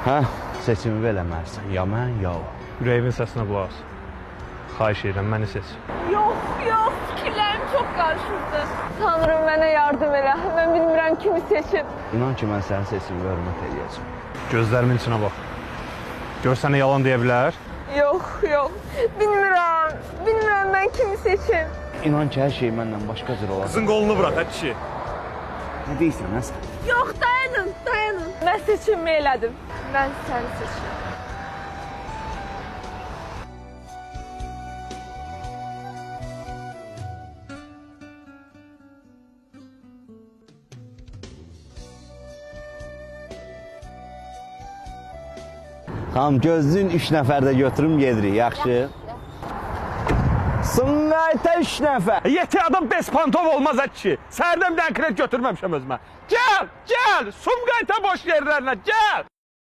Hə, seçimi eləməlisən. Ya mən, ya o. Ürəyimin səsinə qulaq as. Xahiş edirəm, məni seç. Yox, fikirlərim çox qarışıqdır. Tanrım, mənə yardım elə. Mən bilmirəm kimi seçim. İnan ki, mən sənin seçimi hörmət edəcəm. Gözlərimin içinə bax. Gör sənə yalan deyə bilər. Yox. Bilmirəm mən kimi seçim. İnan ki, hər şey məndən başqa cür olar. Qızın qolunu bırak, hə kişi. Nə deyirsən, nə sən? Yox, dayanın. Mən seçimimi elədim. Mən səni seçirəm. Tamam, gözlüyün 3 nəfər də götürüm gedirik, yaxşı? Sumqayıta 3 nəfər. Yeti adam bespantov olmaz, hə kişi. Səhərdən bir dənə kret götürməmişəm özümə. Gəl, Sumqayıta boş yerlərinə, gəl.